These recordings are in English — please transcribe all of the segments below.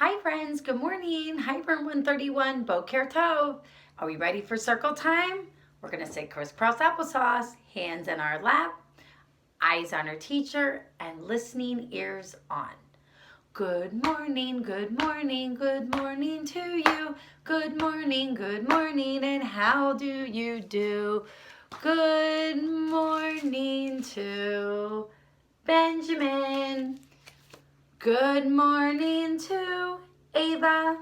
Hi friends, good morning. Hi Burn 131, Boker Tov. Are we ready for circle time? We're going to say crisscross applesauce, hands in our lap, eyes on our teacher, and listening ears on. Good morning, good morning, good morning to you. Good morning, and how do you do? Good morning to Benjamin. Good morning to Ava.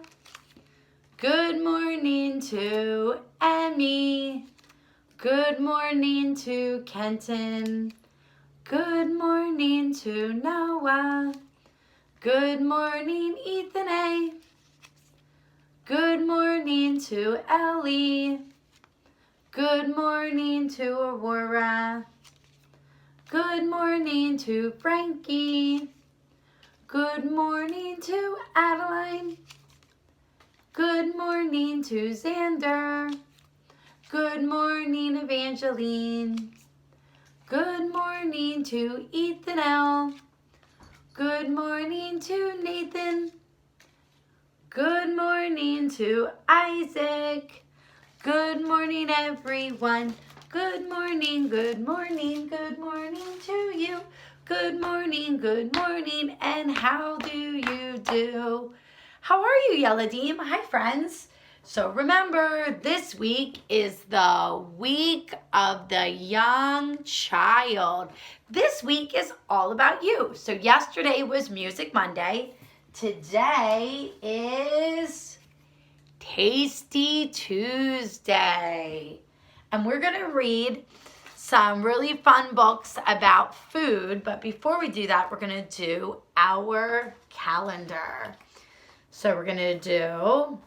Good morning to Emmy. Good morning to Kenton. Good morning to Noah. Good morning, Ethan A. Good morning to Ellie. Good morning to Aurora. Good morning to Frankie. Good morning to Adeline. Good morning to Xander. Good morning, Evangeline. Good morning to Ethan L. Good morning to Nathan. Good morning to Isaac. Good morning, everyone. Good morning, good morning, good morning to you. Good morning, and how do you do? How are you, Yeladim? Hi, friends. So remember, this week is the week of the young child. This week is all about you. So yesterday was Music Monday. Today is Tasty Tuesday. And we're going to read some really fun books about food. But before we do that, we're going to do our calendar. So we're going to do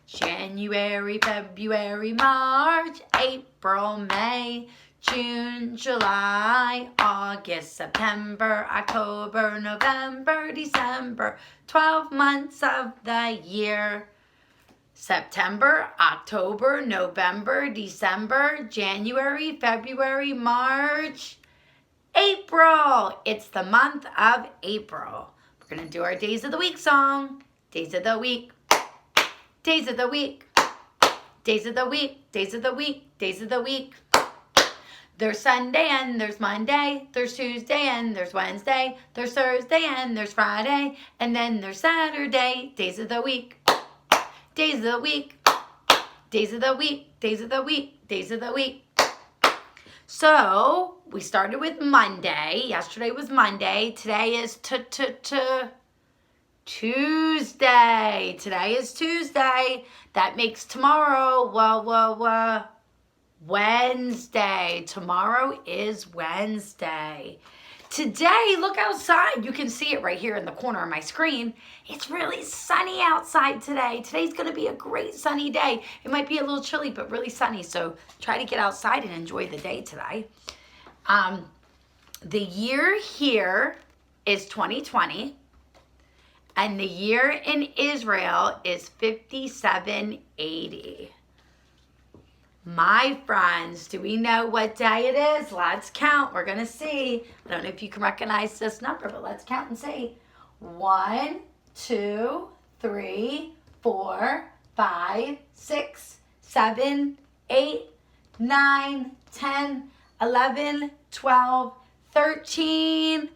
January, February, March, April, May, June, July, August, September, October, November, December, 12 months of the year. September, October, November, December, January, February, March, April. It's the month of April. We're going to do our Days of the Week song. Days of the Week. Days of the Week. Days of the Week. Days of the Week. Days of the Week. There's Sunday and there's Monday. There's Tuesday and there's Wednesday. There's Thursday and there's Friday. And then there's Saturday. Days of the Week. Days of the Week. Days of the Week. Days of the Week. Days of the Week. So we started with Monday. Yesterday was Monday. Today is Tuesday. Today is Tuesday. That makes tomorrow, Wednesday. Tomorrow is Wednesday. Today, look outside. You can see it right here in the corner of my screen. It's really sunny outside today. Today's going to be a great sunny day. It might be a little chilly, but really sunny. So try to get outside and enjoy the day today. The year here is 2020. And the year in Israel is 5780. My friends, do we know what day it is? Let's count. We're going to see. I don't know if you can recognize this number, but let's count and see. 1, 2, 3, 4, 5, 6, 7, 8, 9, 10, 11, 12, 13,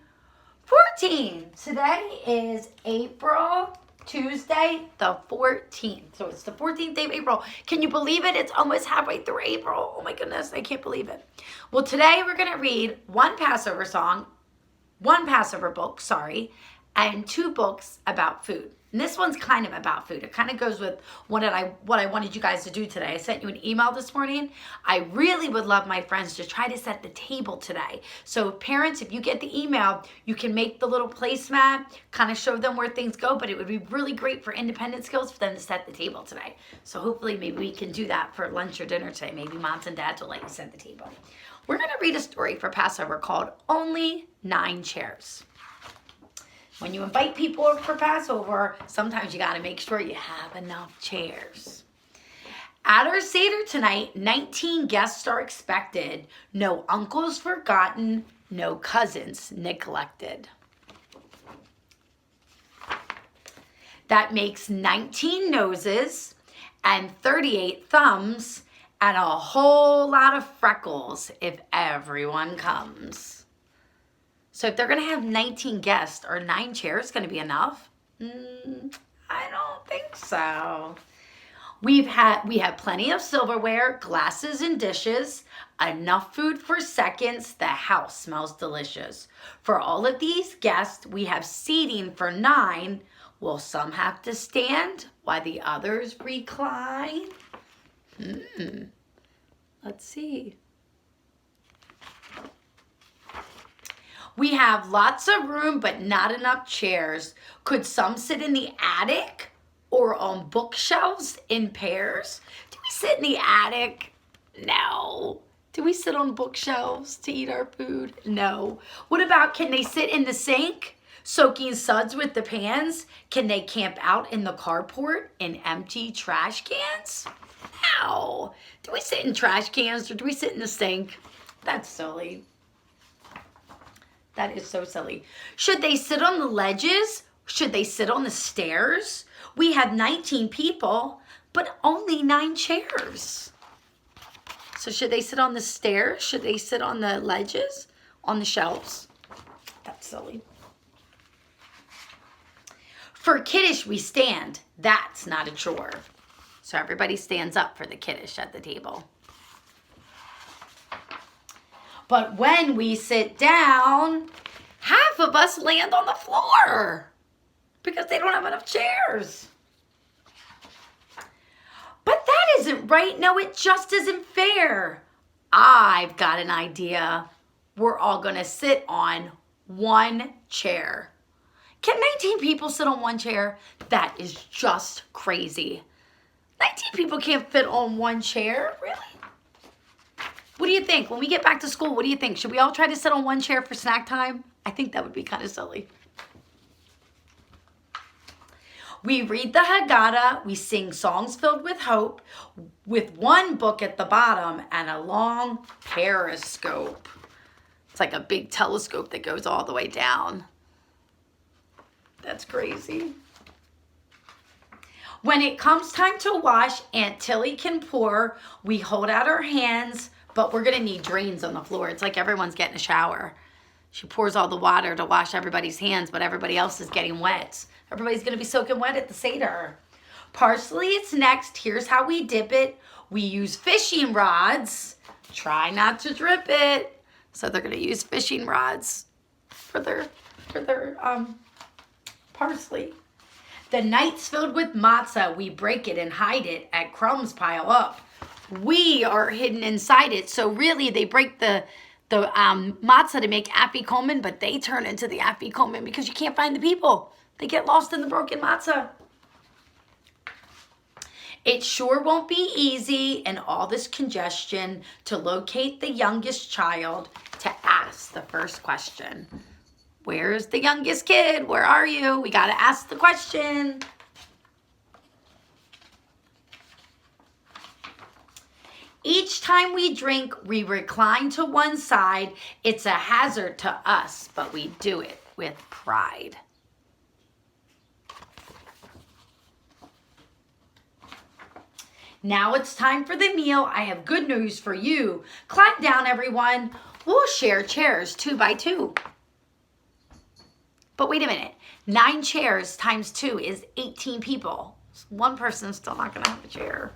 14. Today is April Tuesday, the 14th. So it's the 14th day of April. Can you believe it? It's almost halfway through April. Oh my goodness, I can't believe it. Well, today we're going to read one Passover book, and 2 books about food. And this one's kind of about food. It kind of goes with what I wanted you guys to do today. I sent you an email this morning. I really would love my friends to try to set the table today. So parents, if you get the email, you can make the little placemat, kind of show them where things go, but it would be really great for independent skills for them to set the table today. So hopefully maybe we can do that for lunch or dinner today. Maybe moms and dads will let you set the table. We're going to read a story for Passover called Only 9 Chairs. When you invite people for Passover, sometimes you got to make sure you have enough chairs. At our Seder tonight, 19 guests are expected. No uncles forgotten, no cousins neglected. That makes 19 noses and 38 thumbs and a whole lot of freckles if everyone comes. So if they're going to have 19 guests, are 9 chairs going to be enough? I don't think so. We have plenty of silverware, glasses and dishes, enough food for seconds. The house smells delicious. For all of these guests, we have seating for 9. Will some have to stand while the others recline? Let's see. We have lots of room, but not enough chairs. Could some sit in the attic or on bookshelves in pairs? Do we sit in the attic? No. Do we sit on bookshelves to eat our food? No. What about, can they sit in the sink, soaking suds with the pans? Can they camp out in the carport in empty trash cans? No. Do we sit in trash cans or do we sit in the sink? That's silly. That is so silly. Should they sit on the ledges? Should they sit on the stairs? We have 19 people, but only 9 chairs. So should they sit on the stairs? Should they sit on the ledges? On the shelves? That's silly. For kiddish, we stand. That's not a chore. So everybody stands up for the kiddish at the table. But when we sit down, half of us land on the floor because they don't have enough chairs. But that isn't right. No, it just isn't fair. I've got an idea. We're all going to sit on 1 chair. Can 19 people sit on 1 chair? That is just crazy. 19 people can't fit on 1 chair? Really? What do you think? When we get back to school, what do you think? Should we all try to sit on 1 chair for snack time? I think that would be kind of silly. We read the Haggadah. We sing songs filled with hope with 1 book at the bottom and a long periscope. It's like a big telescope that goes all the way down. That's crazy. When it comes time to wash, Aunt Tilly can pour. We hold out our hands, but we're going to need drains on the floor. It's like everyone's getting a shower. She pours all the water to wash everybody's hands, but everybody else is getting wet. Everybody's going to be soaking wet at the Seder. Parsley, it's next. Here's how we dip it. We use fishing rods. Try not to drip it. So they're going to use fishing rods for their parsley. The night's filled with matzah. We break it and hide it at crumbs pile up. We are hidden inside it. So really, they break the matzah to make afikomen, but they turn into the afikomen because you can't find the people. They get lost in the broken matzah. It sure won't be easy in all this congestion to locate the youngest child to ask the first question. Where's the youngest kid? Where are you? We got to ask the question. Each time we drink, we recline to one side. It's a hazard to us, but we do it with pride. Now it's time for the meal. I have good news for you. Climb down, everyone. We'll share chairs 2 by 2. But wait a minute. 9 chairs times 2 is 18 people. One person's still not going to have a chair.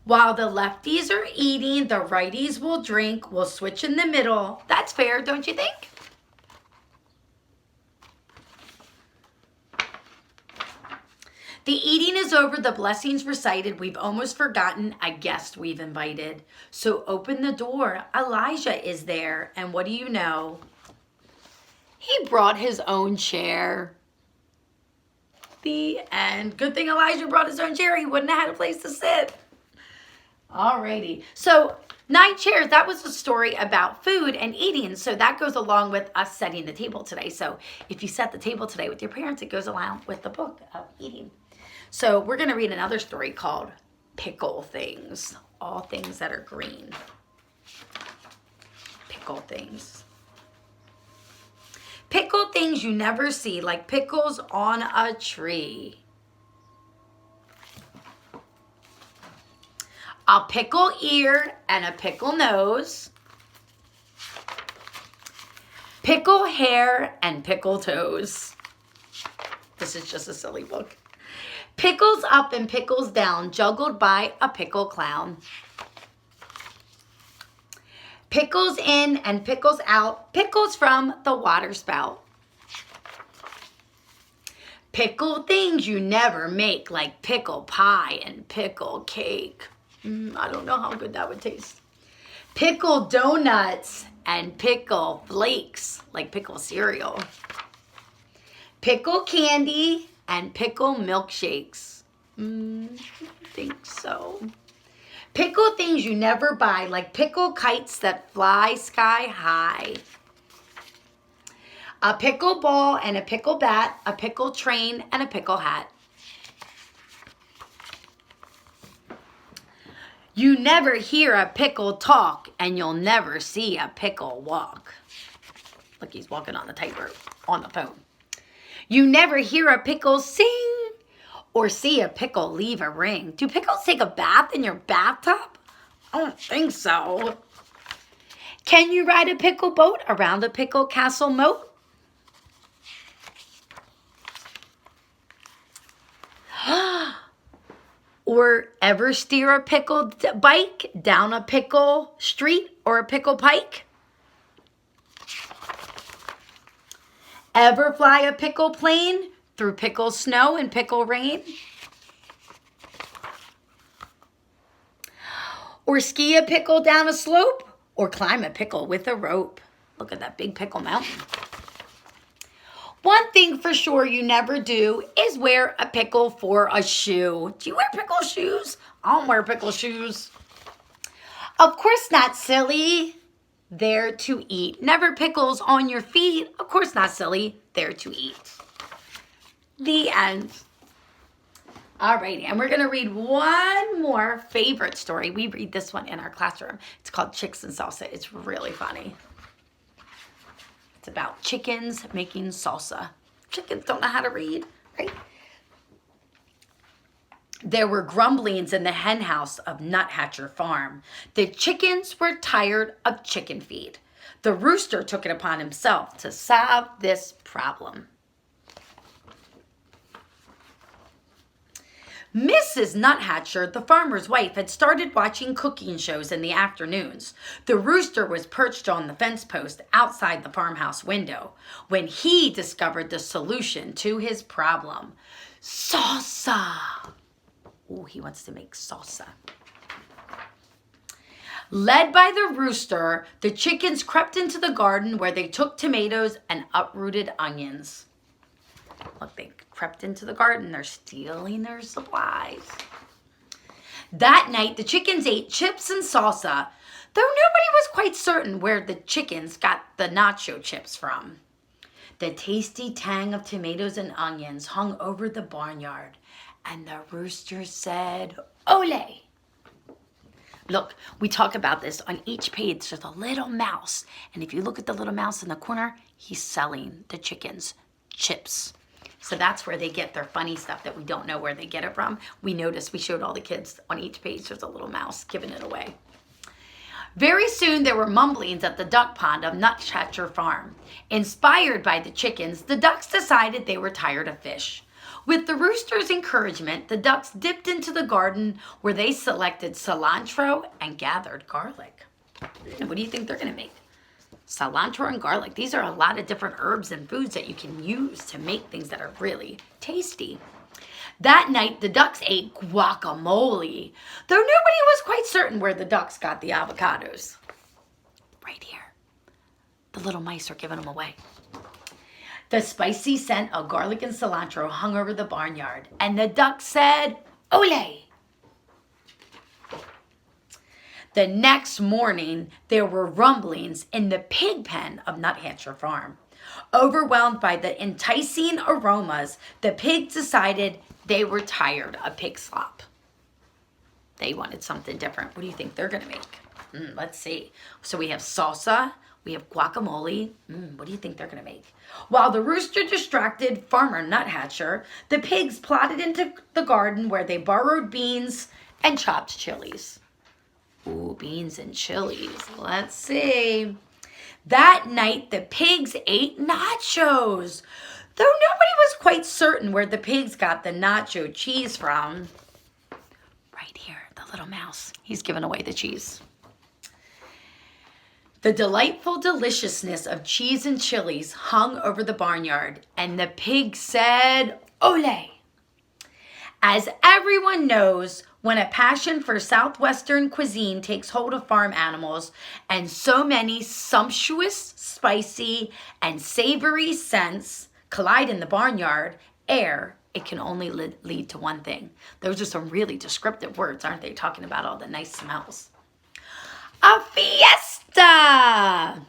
While the lefties are eating, the righties will drink. We'll switch in the middle. That's fair, don't you think? The eating is over, the blessings recited. We've almost forgotten a guest we've invited. So open the door. Elijah is there. And what do you know? He brought his own chair. The end. Good thing Elijah brought his own chair. He wouldn't have had a place to sit. Alrighty. So 9 chairs. That was a story about food and eating. So that goes along with us setting the table today. So if you set the table today with your parents, it goes along with the book of eating. So we're going to read another story called Pickle Things. All things that are green. Pickle things. Pickle things you never see, like pickles on a tree. A pickle ear and a pickle nose. Pickle hair and pickle toes. This is just a silly book. Pickles up and pickles down, juggled by a pickle clown. Pickles in and pickles out, pickles from the water spout. Pickle things you never make, like pickle pie and pickle cake. I don't know how good that would taste. Pickle donuts and pickle flakes, like pickle cereal. Pickle candy and pickle milkshakes. I think so. Pickle things you never buy, like pickle kites that fly sky high. A pickle ball and a pickle bat, a pickle train and a pickle hat. You never hear a pickle talk, and you'll never see a pickle walk. Look, he's walking on the tightrope on the phone. You never hear a pickle sing or see a pickle leave a ring. Do pickles take a bath in your bathtub? I don't think so. Can you ride a pickle boat around a pickle castle moat? Or ever steer a pickle bike down a pickle street or a pickle pike? Ever fly a pickle plane through pickle snow and pickle rain? Or ski a pickle down a slope? Or climb a pickle with a rope? Look at that big pickle mountain. One thing for sure you never do is wear a pickle for a shoe. Do you wear pickle shoes? I don't wear pickle shoes. Of course not, silly. There to eat. Never pickles on your feet. Of course not, silly. There to eat. The end. Alrighty, and we're going to read one more favorite story. We read this one in our classroom. It's called Chicks and Salsa. It's really funny. It's about chickens making salsa. Chickens don't know how to read, right? There were grumblings in the hen house of Nuthatcher Farm. The chickens were tired of chicken feed. The rooster took it upon himself to solve this problem. Mrs. Nuthatcher, the farmer's wife, had started watching cooking shows in the afternoons. The rooster was perched on the fence post outside the farmhouse window when he discovered the solution to his problem. Salsa! Oh, he wants to make salsa. Led by the rooster, the chickens crept into the garden where they took tomatoes and uprooted onions. Look, they crept into the garden. They're stealing their supplies. That night, the chickens ate chips and salsa, though nobody was quite certain where the chickens got the nacho chips from. The tasty tang of tomatoes and onions hung over the barnyard, and the rooster said, "Ole!" Look, we talk about this on each page. There's a little mouse, and if you look at the little mouse in the corner, he's selling the chickens chips. So that's where they get their funny stuff that we don't know where they get it from. We noticed, we showed all the kids on each page, there's a little mouse giving it away. Very soon there were mumblings at the duck pond of Nuthatcher Farm. Inspired by the chickens, the ducks decided they were tired of fish. With the rooster's encouragement, the ducks dipped into the garden where they selected cilantro and gathered garlic. And what do you think they're going to make? Cilantro and garlic. These are a lot of different herbs and foods that you can use to make things that are really tasty. That night, the ducks ate guacamole, though nobody was quite certain where the ducks got the avocados. Right here. The little mice are giving them away. The spicy scent of garlic and cilantro hung over the barnyard, and the ducks said, "Ole!" The next morning, there were rumblings in the pig pen of Nuthatcher Farm. Overwhelmed by the enticing aromas, the pigs decided they were tired of pig slop. They wanted something different. What do you think they're going to make? Let's see. So we have salsa, We have guacamole. What do you think they're going to make? While the rooster distracted Farmer Nuthatcher, the pigs plodded into the garden where they borrowed beans and chopped chilies. Ooh, beans and chilies. Let's see. That night, the pigs ate nachos. Though nobody was quite certain where the pigs got the nacho cheese from. Right here, the little mouse. He's giving away the cheese. The delightful deliciousness of cheese and chilies hung over the barnyard, and the pig said, "Ole!" As everyone knows, when a passion for Southwestern cuisine takes hold of farm animals, and so many sumptuous, spicy, and savory scents collide in the barnyard air, it can only lead to one thing. Those are some really descriptive words, aren't they? Talking about all the nice smells. A fiesta!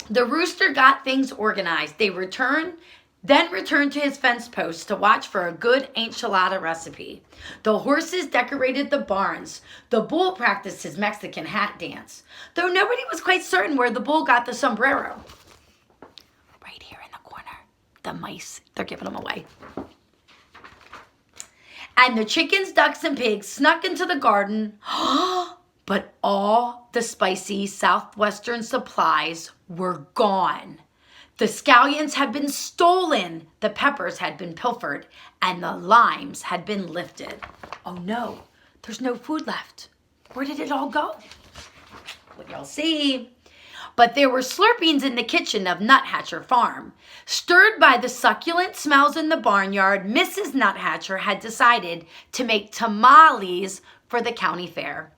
The rooster got things organized. They then returned to his fence post to watch for a good enchilada recipe. The horses decorated the barns. The bull practiced his Mexican hat dance, though nobody was quite certain where the bull got the sombrero. Right here in the corner, the mice, they're giving them away. And the chickens, ducks, and pigs snuck into the garden, but all the spicy Southwestern supplies were gone. The scallions had been stolen, the peppers had been pilfered, and the limes had been lifted. Oh no, there's no food left. Where did it all go? Well, you'll see. But there were slurpings in the kitchen of Nuthatcher Farm. Stirred by the succulent smells in the barnyard, Mrs. Nuthatcher had decided to make tamales for the county fair.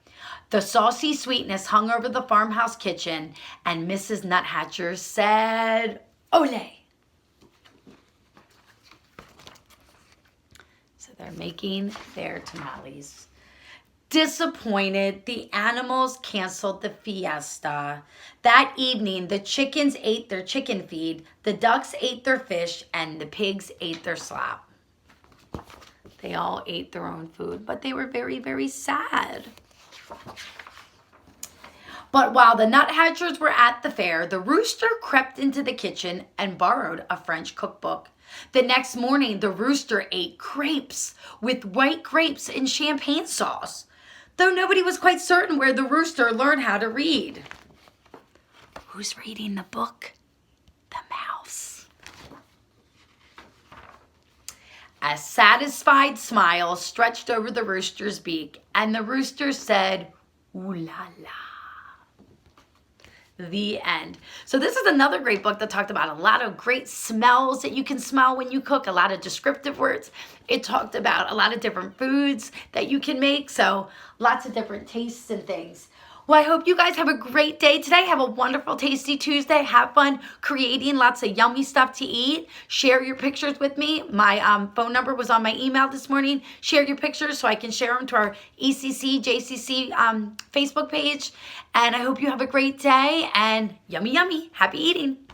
The saucy sweetness hung over the farmhouse kitchen, and Mrs. Nuthatcher said, "Ole!" So they're making their tamales. Disappointed, the animals canceled the fiesta. That evening, the chickens ate their chicken feed, the ducks ate their fish, and the pigs ate their slop. They all ate their own food, but they were very, very sad. But while the Nuthatchers were at the fair, the rooster crept into the kitchen and borrowed a French cookbook. The next morning, the rooster ate crepes with white grapes and champagne sauce, though nobody was quite certain where the rooster learned how to read. Who's reading the book? The mouse. A satisfied smile stretched over the rooster's beak, and the rooster said, "Ooh la la." The end. So this is another great book that talked about a lot of great smells that you can smell when you cook, a lot of descriptive words. It talked about a lot of different foods that you can make, so lots of different tastes and things. Well, I hope you guys have a great day today. Have a wonderful, tasty Tuesday. Have fun creating lots of yummy stuff to eat. Share your pictures with me. My phone number was on my email this morning. Share your pictures so I can share them to our ECC, JCC Facebook page. And I hope you have a great day and yummy, yummy. Happy eating.